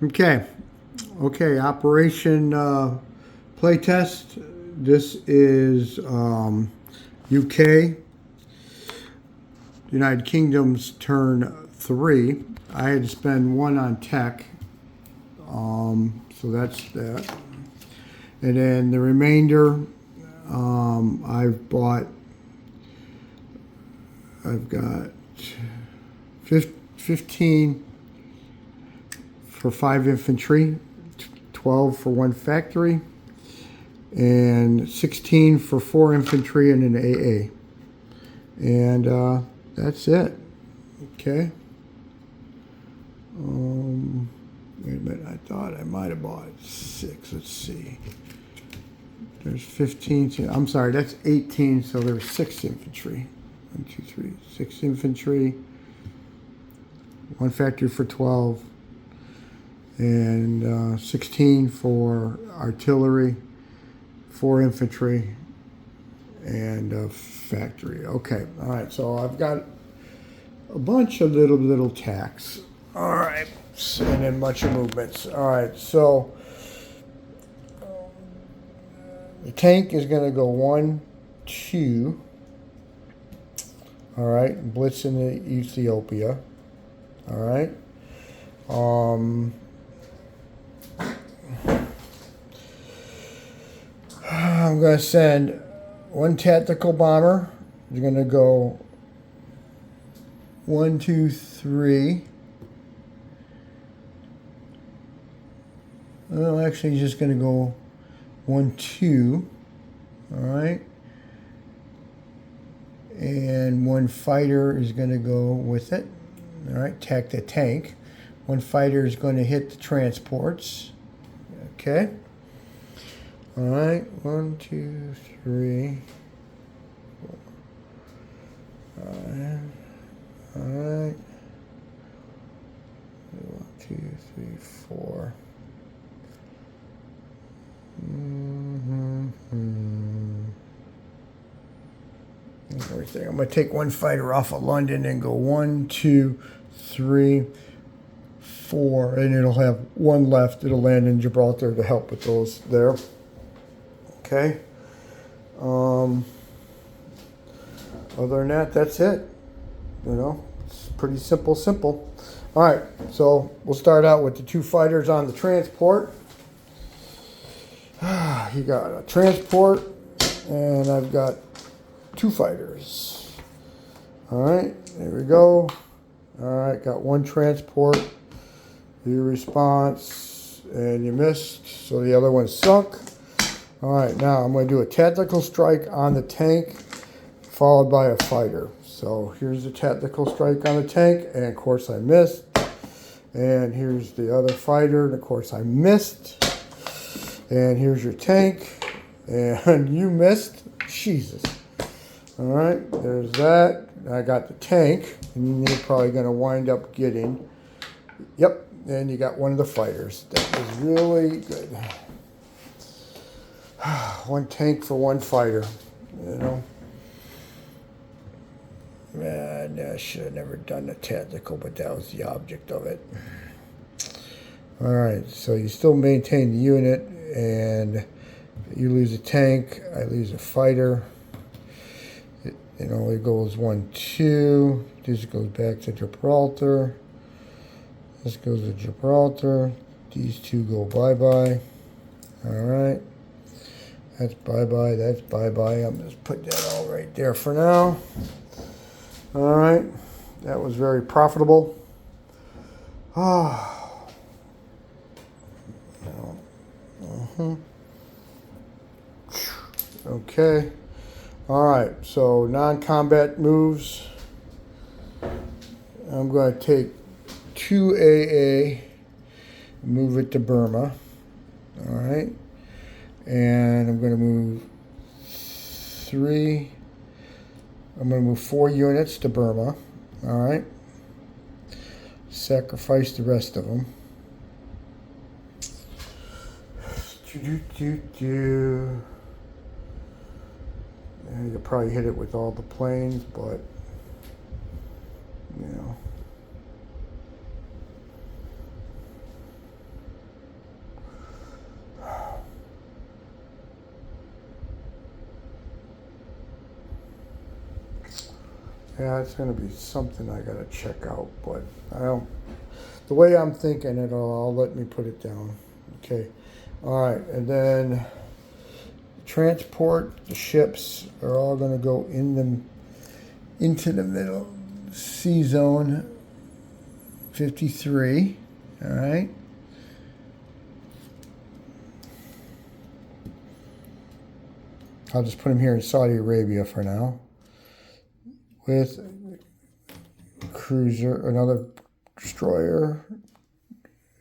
Okay, okay, Operation Playtest. This is UK, United Kingdom's turn 3. I had to spend 1 on tech, so that's that. And then the remainder, I've got 15 for 5 infantry, 12 for 1 factory, and 16 for 4 infantry and an AA. And that's it. Okay. Wait a minute, I thought I might have bought 6. Let's see. There's 15. I'm sorry, that's 18, so there's 6 infantry. 1, 2, 3, 6 infantry, 1 factory for 12, and 16 for artillery, 4 infantry, and a factory. Okay, all right, so I've got a bunch of little tacks. All right, and then a bunch of movements. All right, so the tank is going to go 1, 2. All right, blitz into Ethiopia. All right. I'm going to send 1 tactical bomber. It's going to go 1, 2, 3. Well, actually, he's just going to go 1, 2. All right. And 1 fighter is going to go with it. All right, attack the tank. 1 fighter is going to hit the transports. Okay. All right, 1, 2, 3, 4. All right. All right. 1, 2, 3, 4. Everything. I'm going to take 1 fighter off of London and go 1, 2, 3, 4, and it'll have 1 left. It'll land in Gibraltar to help with those there. Okay. Other than that, that's it. You know, it's pretty simple. All right, so we'll start out with the 2 fighters on the transport. You got a transport, and I've got 2 fighters. All right, there we go. All right, got 1 transport. Your response, and you missed, so the other one sunk. All right, now I'm going to do a tactical strike on the tank, followed by a fighter. So here's the tactical strike on the tank, and of course I missed. And here's the other fighter, and of course I missed. And here's your tank, and you missed. Jesus. All right, there's that. I got the tank, and you're probably going to wind up getting, yep, and you got 1 of the fighters. That was really good. 1 tank for 1 fighter, you know. Man, I should have never done the tactical, but that was the object of it. All right, so you still maintain the unit, and you lose a tank, I lose a fighter. It only goes 1, 2. This goes back to Gibraltar. This goes to Gibraltar. These 2 go bye-bye. All right. That's bye-bye. That's bye-bye. I'm just putting that all right there for now. All right. That was very profitable. Okay. All right. So non-combat moves. I'm going to take 2 AA, move it to Burma. All right. And I'm going to move 3. I'm going to move 4 units to Burma. All right. Sacrifice the rest of them. And you'll probably hit it with all the planes, but you know. Yeah, it's going to be something I got to check out, but I don't. The way I'm thinking it, I'll let me put it down. Okay. All right, and then transport, the ships are all going to go into the middle C zone 53. All right. I'll just put them here in Saudi Arabia for now. With cruiser, another destroyer,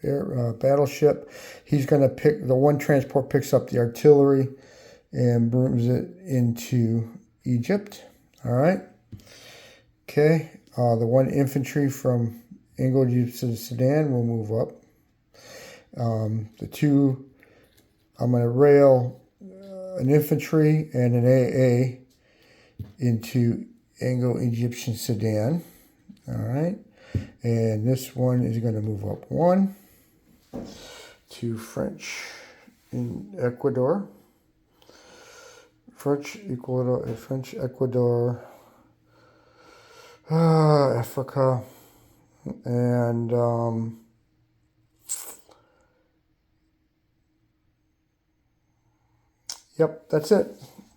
battleship. He's going to pick, the one transport picks up the artillery and brings it into Egypt. All right. Okay. The one infantry from Ingledew to the Sudan will move up. The two, I'm going to rail an infantry and an AA into Anglo-Egyptian Sudan. All right. And this one is going to move up one to French in Ecuador. French Ecuador, Africa, and yep, that's it.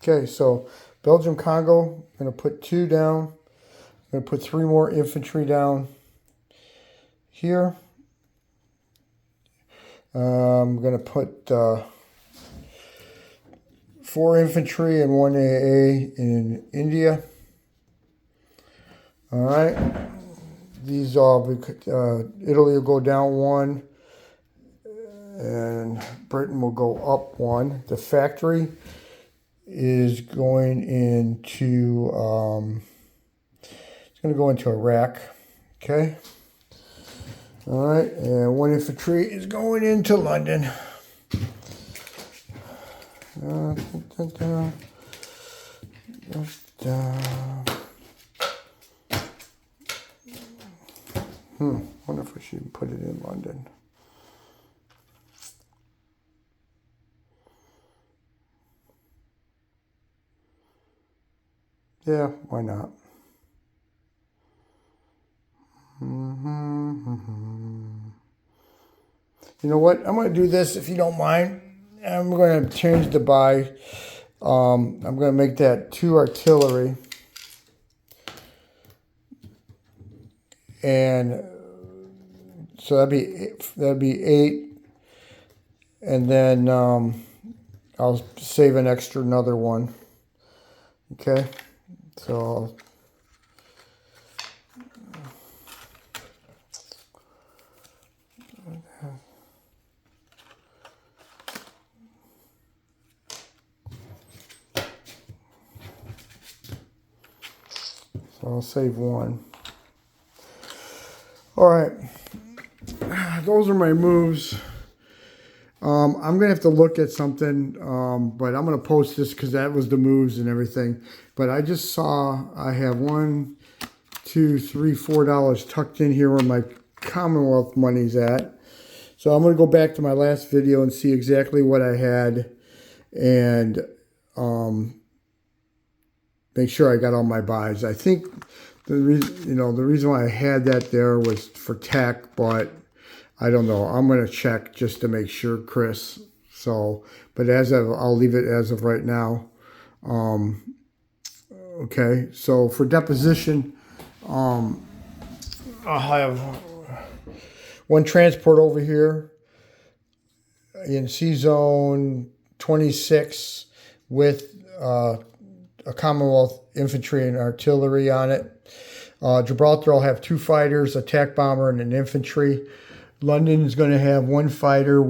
Okay, so Belgium, Congo, I'm going to put 2 down. I'm going to put 3 more infantry down here. I'm going to put 4 infantry and 1 AA in India. All right. These all, Italy will go down 1 and Britain will go up 1. The factory is going into, it's going to go into Iraq. Okay. All right. And 1 infantry is going into London. Wonder if I should put it in London. Yeah, why not? You know what? I'm going to do this if you don't mind. I'm going to change the buy. I'm going to make that 2 artillery. And so that'd be 8. And then I'll save an extra another 1. Okay. So I'll save 1. All right. Those are my moves. I'm going to have to look at something, but I'm going to post this because that was the moves and everything. But I just saw I have $1, $2, $3, $4 tucked in here where my Commonwealth money's at. So I'm going to go back to my last video and see exactly what I had and make sure I got all my buys. I think the reason why I had that there was for tech, but I don't know. I'm going to check just to make sure, Chris. So, but I'll leave it as of right now. Okay. So for deposition, I'll have 1 transport over here in C zone 26 with a Commonwealth infantry and artillery on it. Gibraltar will have 2 fighters, attack bomber, and an infantry. London is going to have 1 fighter,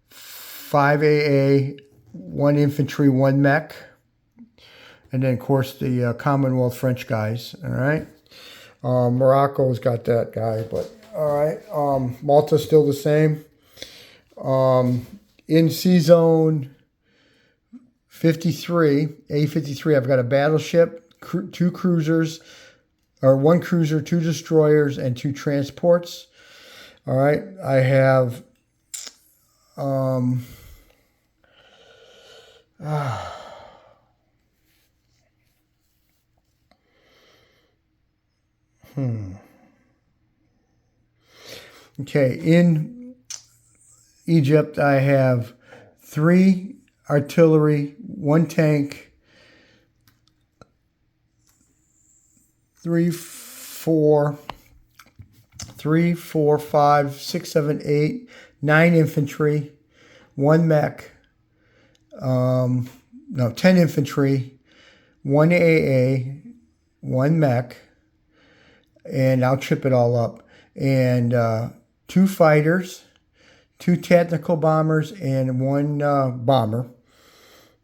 5 AA, 1 infantry, 1 mech. And then, of course, the Commonwealth French guys. All right. Morocco's got that guy, but all right. Malta's still the same. In C zone 53, A53, I've got a battleship, 2 cruisers, or 1 cruiser, 2 destroyers, and 2 transports. All right, I have Okay, in Egypt, I have 3 artillery, 1 tank, 3, 4, 5, 6, 7, 8, 9 infantry, 1 mech, 10 infantry, 1 AA, 1 mech, and I'll chip it all up, and 2 fighters, 2 tactical bombers, and 1 bomber.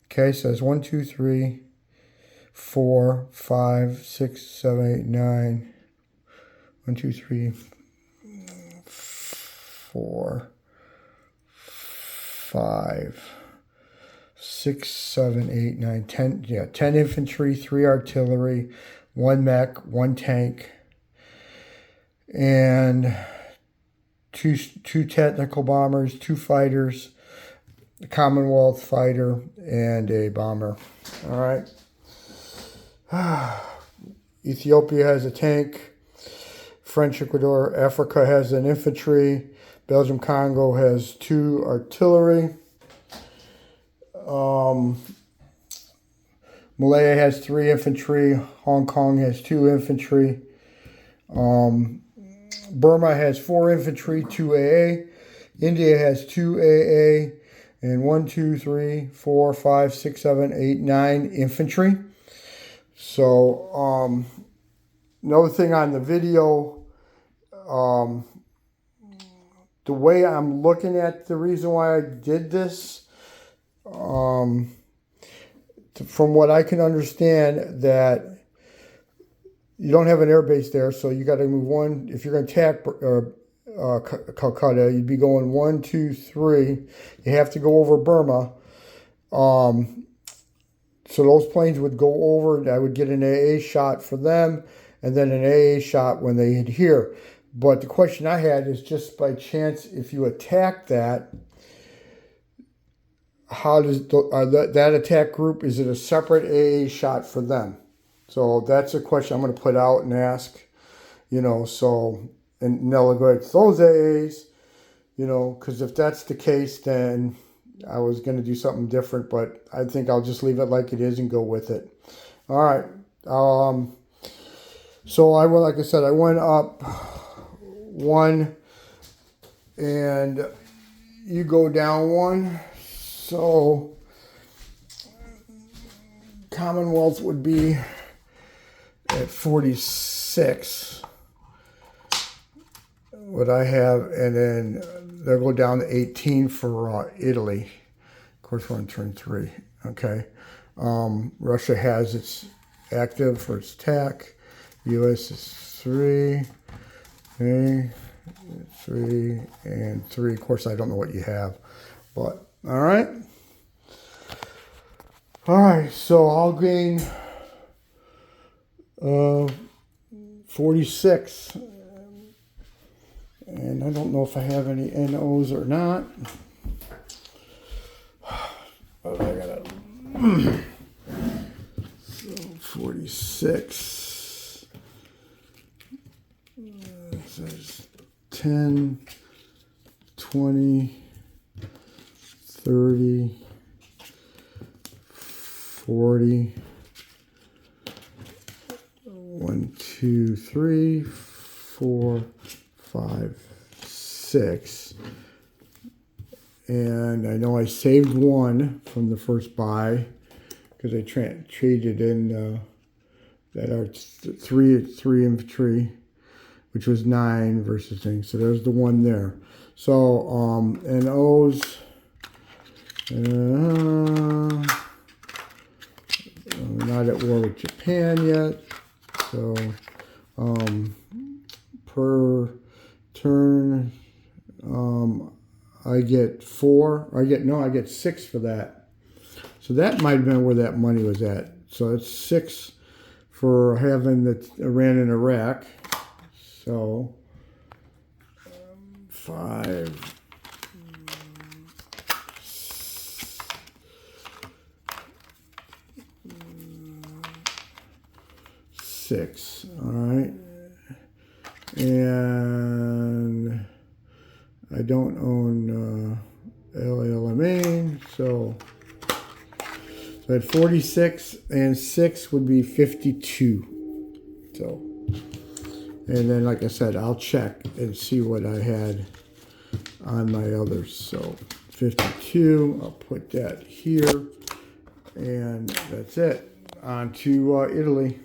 Okay, so it's 1, 2, 3, 4, 5, 6, 7, 8, 9. 1, 2, 3, 4, 5, 6, 7, 8, 9, 10. Yeah, 10 infantry, 3 artillery, 1 mech, 1 tank, and two tactical bombers, 2 fighters, a Commonwealth fighter, and a bomber. All right. Ethiopia has a tank. French Ecuador, Africa has an infantry. Belgium Congo has 2 artillery. Malaya has 3 infantry. Hong Kong has 2 infantry. Burma has 4 infantry, 2 AA. India has 2 AA. And 1, 2, 3, 4, 5, 6, 7, 8, 9 infantry. So, another thing on the video, the way I'm looking at the reason why I did this, from what I can understand, that you don't have an air base there, so you got to move 1. If you're going to attack Calcutta, you'd be going 1, 2, 3. You have to go over Burma. So those planes would go over. I would get an AA shot for them, and then an AA shot when they hit here. But the question I had is, just by chance, if you attack that, how does that attack group, is it a separate AA shot for them? So that's a question I'm going to put out and ask, so, and they'll go to those AAs, because if that's the case, then I was going to do something different, but I think I'll just leave it like it is and go with it. All right. So like I said, I went up 1 and you go down 1. So Commonwealth would be at 46. What I have, and then they'll go down to 18 for Italy. Of course, we're on turn 3. Okay. Russia has its active for its attack. U.S. is 3. Okay. 3 and 3. Of course, I don't know what you have, but all right. All right. So I'll gain 46. And I don't know if I have any NOs or not. But I got so 46. It says 10, 20, 30, 40. 1, 2, 3, 4, 5, 6, and I know I saved 1 from the first buy because I traded in that are 3 infantry, which was 9 versus things. So there's the 1 there. So and O's. We're not at war with Japan yet. So per turn, I get 4. I get 6 for that. So that might have been where that money was at. So it's 6 for having Iran and Iraq. So 5. 6. All right. And I don't own LLMA, so I had 46, and 6 would be 52. So, and then like I said, I'll check and see what I had on my others. So 52, I'll put that here, and that's it. On to Italy.